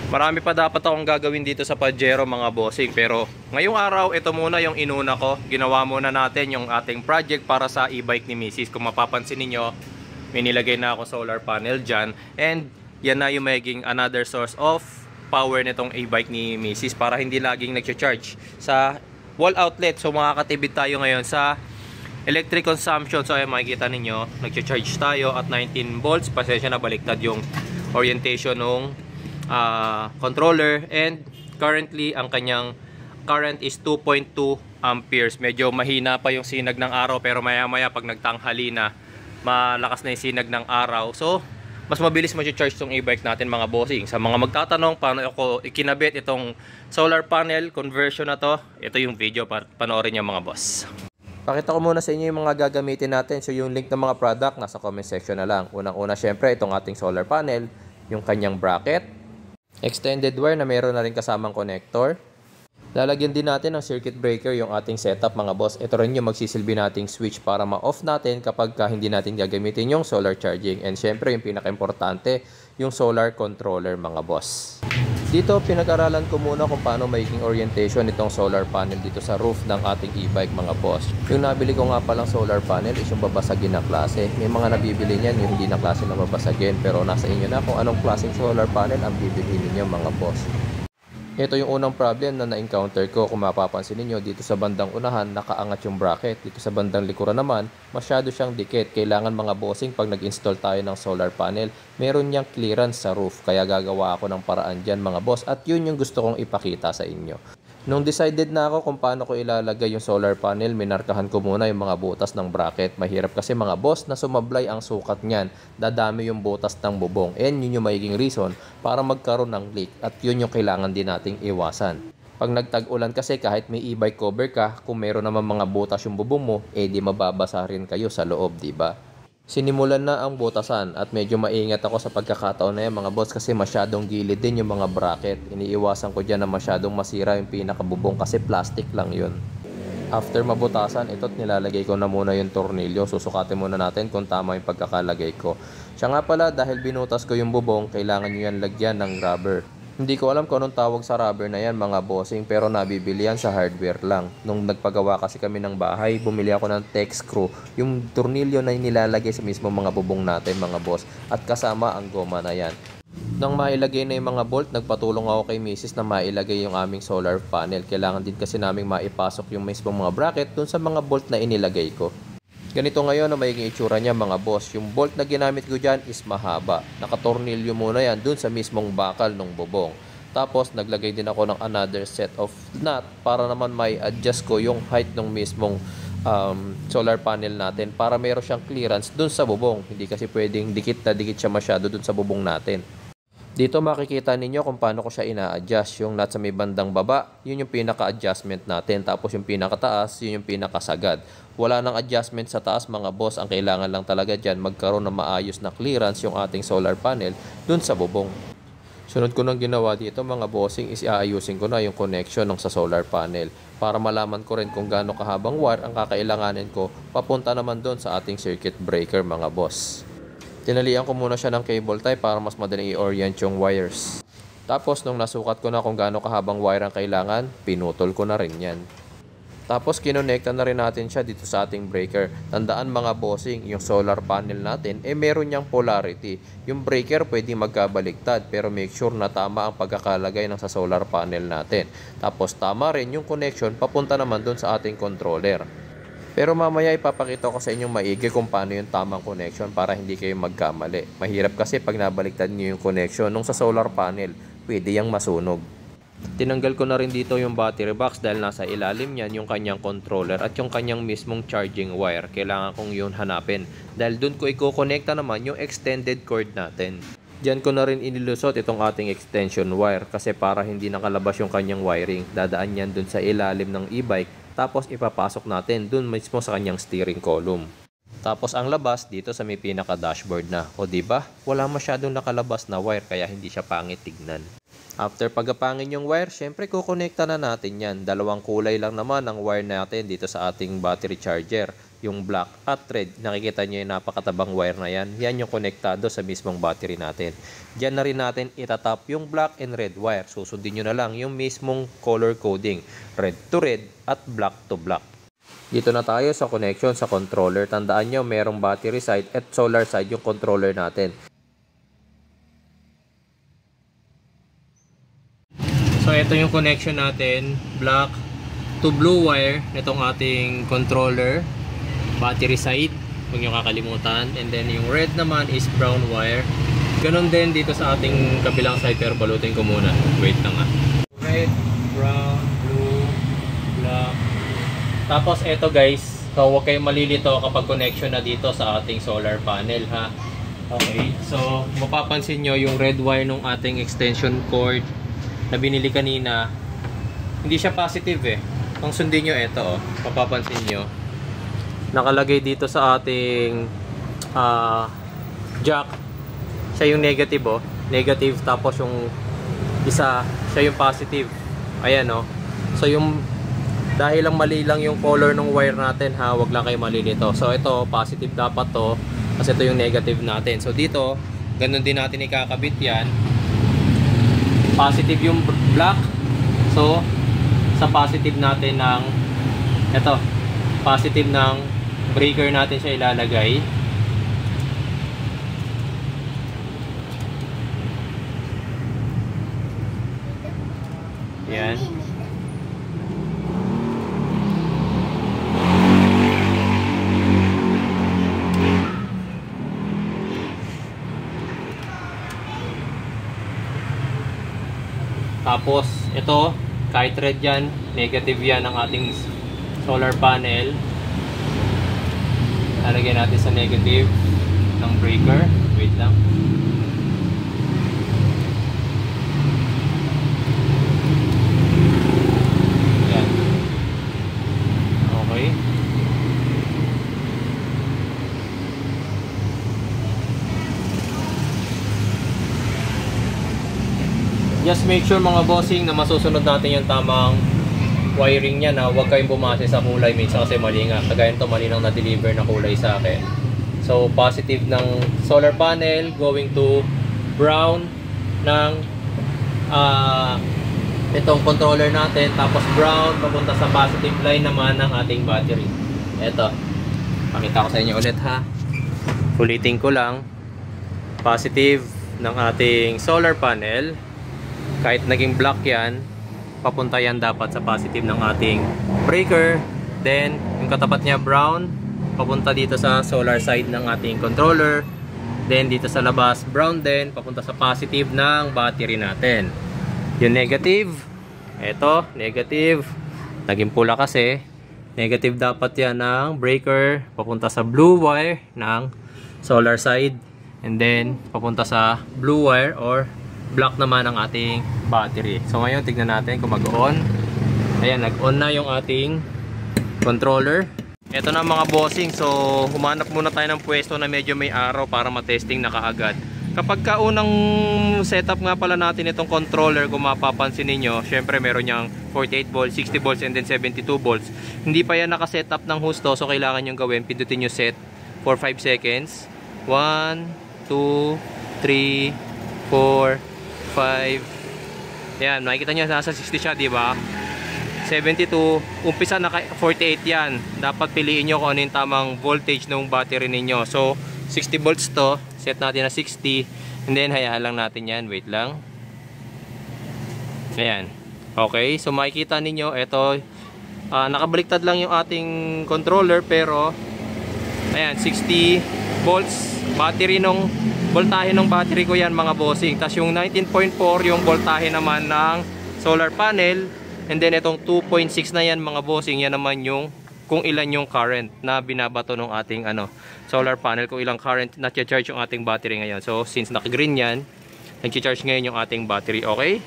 Marami pa dapat akong gagawin dito sa Pajero mga bossing, pero ngayong araw ito muna yung inuna ko. Ginawa muna natin yung ating project para sa e-bike ni Mrs. Kung mapapansin niyo, may nilagay na ako solar panel dyan, and yan na yung magiging another source of power nitong e-bike ni Mrs. para hindi laging nag-charge sa wall outlet. So makakatipid tayo ngayon sa electric consumption. So ayan, makikita ninyo, nag-charge tayo at 19 volts. Pasensya na, baliktad yung orientation ng controller, and currently ang kanyang current is 2.2 amperes. Medyo mahina pa yung sinag ng araw, pero maya maya pag nagtanghali na, malakas na yung sinag ng araw. So mas mabilis ma-charge tong e-bike natin mga bossing. Sa mga magtatanong paano ako ikinabit itong solar panel conversion na to, ito yung video, panoorin nyo mga boss. Pakita ko muna sa inyo yung mga gagamitin natin. So yung link ng mga product nasa comment section na lang. Unang-una syempre itong ating solar panel, yung kanyang bracket, extended wire na meron na rin kasamang connector. Lalagyan din natin ng circuit breaker yung ating setup mga boss. Ito rin yung magsisilbi nating switch para ma-off natin kapag hindi natin gagamitin yung solar charging. And syempre yung pinaka-importante, yung solar controller mga boss. Dito pinag-aralan ko muna kung paano magiging orientation nitong solar panel dito sa roof ng ating e-bike mga boss. Yung nabili ko nga palang solar panel is yung babasagin na klase. May mga nabibili niyan yung hindi na klase na babasagin, pero nasa inyo na kung anong klaseng solar panel ang bibili niyo mga boss. Ito yung unang problem na na-encounter ko. Kung mapapansin niyo, dito sa bandang unahan nakaangat yung bracket. Dito sa bandang likuran naman, masyado siyang dikit. Kailangan mga bossing pag nag-install tayo ng solar panel, meron niyang clearance sa roof. Kaya gagawa ako ng paraan dyan mga boss, at yun yung gusto kong ipakita sa inyo. Nung decided na ako kung paano ko ilalagay yung solar panel, minarkahan ko muna yung mga butas ng bracket. Mahirap kasi mga boss na sumablay ang sukat niyan. Dadami yung butas ng bubong. And yun yung magiging reason para magkaroon ng leak. At yun yung kailangan din nating iwasan. Pag nagtag-ulan kasi, kahit may e-bike cover ka, kung meron naman mga butas yung bubong mo, di mababasa rin kayo sa loob, diba? Sinimulan na ang butasan at medyo maingat ako sa pagkakataon na yan mga boss, kasi masyadong gilid din yung mga bracket. Iniiwasan ko dyan na masyadong masira yung pinakabubong kasi plastic lang yun. After mabutasan, ito't nilalagay ko na muna yung tornilyo. Susukatin muna natin kung tama yung pagkakalagay ko. Siya nga pala, dahil binutas ko yung bubong, kailangan nyo yan lagyan ng rubber. Hindi ko alam kung anong tawag sa rubber na yan mga bossing, pero nabibili yan sa hardware lang. Nung nagpagawa kasi kami ng bahay, bumili ako ng tech screw, yung tornilyo na nilalagay sa mismo mga bubong natin mga boss, at kasama ang goma na yan. Nang mailagay na yung mga bolt, nagpatulong ako kay Mrs. na mailagay yung aming solar panel. Kailangan din kasi naming maipasok yung mismo mga bracket dun sa mga bolt na inilagay ko. Ganito ngayon na magiging itsura niya mga boss. Yung bolt na ginamit ko dyan is mahaba. Nakatornilyo muna yan dun sa mismong bakal ng bubong. Tapos naglagay din ako ng another set of nut para naman may adjust ko yung height ng mismong solar panel natin para meron siyang clearance dun sa bubong. Hindi kasi pwedeng dikit na dikit siya masyado dun sa bubong natin. Dito makikita ninyo kung paano ko siya ina-adjust. Yung nut sa may bandang baba, yun yung pinaka-adjustment natin. Tapos yung pinakataas, yun yung pinakasagad. Wala nang adjustment sa taas mga boss. Ang kailangan lang talaga dyan, magkaroon ng maayos na clearance yung ating solar panel dun sa bubong. Sunod ko nang ginawa dito mga bossing is aayusin ko na yung connection ng sa solar panel para malaman ko rin kung gaano kahabang wire ang kakailanganin ko papunta naman doon sa ating circuit breaker mga boss. Tinalian ko muna siya ng cable tie para mas madaling i-orient yung wires. Tapos nung nasukat ko na kung gaano kahabang wire ang kailangan, pinutol ko na rin yan. Tapos kinonekta na rin natin siya dito sa ating breaker. Tandaan mga bossing, yung solar panel natin meron niyang polarity. Yung breaker pwede magkabaliktad, pero make sure na tama ang pagkakalagay ng sa solar panel natin. Tapos tama rin yung connection papunta naman dun sa ating controller. Pero mamaya ipapakita ko sa inyong maigi kung paano yung tamang connection para hindi kayo magkamali. Mahirap kasi pag nabaliktad niyo yung connection nung sa solar panel, pwede yang masunog. Tinanggal ko na rin dito yung battery box dahil nasa ilalim niyan yung kanyang controller at yung kanyang mismong charging wire. Kailangan kong yun hanapin dahil dun ko i-connecta naman yung extended cord natin. Diyan ko na rin inilusot itong ating extension wire kasi para hindi nakalabas yung kanyang wiring. Dadaan yan dun sa ilalim ng e-bike. Tapos ipapasok natin dun mismo sa kanyang steering column. Tapos ang labas dito sa may pinaka dashboard na. O diba? Wala masyadong nakalabas na wire kaya hindi siya pangit tignan. After pagapangin yung wire, syempre kukonekta na natin yan. Dalawang kulay lang naman ang wire natin dito sa ating battery charger. yung black at red. Nakikita nyo yung napakatabang wire na yan. Yan yung konektado sa mismong battery natin. Diyan na rin natin itatap yung black and red wire. Susundin nyo na lang yung mismong color coding. Red to red at black to black. Dito na tayo sa connection sa controller. Tandaan nyo, merong battery side at solar side yung controller natin. So ito yung connection natin, black to blue wire nitong ating controller, battery side, huwag nyo kakalimutan. And then yung red naman is brown wire. Ganon din dito sa ating kabilang side, pero balutin ko muna. Wait lang ah. Red, brown, blue, black. Tapos ito guys, so huwag kayong malilito kapag connection na dito sa ating solar panel ha. Okay, so mapapansin nyo yung red wire ng ating extension cord na binili kanina, hindi siya positive eh. Kung sundin nyo ito, oh, mapapansin nyo, nakalagay dito sa ating jack, siya yung negative oh. Negative, tapos yung isa, siya yung positive. Ayan oh. So yung, dahil lang mali lang yung color ng wire natin ha, wag lang kayo malilito. So ito, positive dapat to, kasi ito yung negative natin. So dito, ganun din natin ikakabit yan. Positive yung black. So sa positive natin ng ito, positive ng breaker natin siya ilalagay. Yan. Tapos, ito, kahit red yan, negative yan ang ating solar panel. Lalagyan natin sa negative ng breaker. Wait lang. Yan. Okay. Just make sure mga bossing na masusunod natin yung tamang wiring niya na huwag kayong bumase sa kulay. Minsan kasi mali nga. Kagaya nito, mali nang na-deliver na kulay sa akin. So, positive ng solar panel going to brown ng itong controller natin. Tapos brown papunta sa positive line naman ng ating battery. Ito. Pakita ko sa inyo ulit ha. Ulitin ko lang. Positive ng ating solar panel. Kahit naging black yan, papunta yan dapat sa positive ng ating breaker. Then, yung katapat niya brown, papunta dito sa solar side ng ating controller. Then, dito sa labas, brown din, papunta sa positive ng battery natin. Yung negative, eto, negative. Naging pula kasi. Negative dapat yan ng breaker, papunta sa blue wire ng solar side. And then, papunta sa blue wire or black naman ang ating battery. So ngayon tignan natin kung mag-on. Ayan, nag-on na yung ating controller. Ito na mga bossing. So humanap muna tayo ng pwesto na medyo may araw para matesting na kaagad. Kapag kaunang setup nga pala natin itong controller, kung mapapansin ninyo, syempre meron niyang 48 volts, 60 volts and then 72 volts. Hindi pa yan nakasetup ng husto, so kailangan nyo gawin, pindutin nyo set for 5 seconds. 1, 2, 3, 4, 5. Yan, makikita nyo nasa 60 siya, di ba? 72, umpisa na 48 yan. Dapat piliin nyo kung ano yung tamang voltage ng battery ninyo. So, 60 volts to, set natin na 60. And then, hayaan lang natin yan. Wait lang. Ayan. Okay, so makikita ninyo, ito, nakabaliktad lang yung ating controller, pero, ayan, 60 volts. Battery nung voltahe ng battery ko yan mga bossing. Tapos yung 19.4 yung voltahe naman ng solar panel. And then itong 2.6 na yan mga bossing, yan naman yung kung ilan yung current na binabato ng ating solar panel, kung ilang current na charge yung ating battery ngayon. So since naka-green yan, nag-charge ngayon yung ating battery. Okay?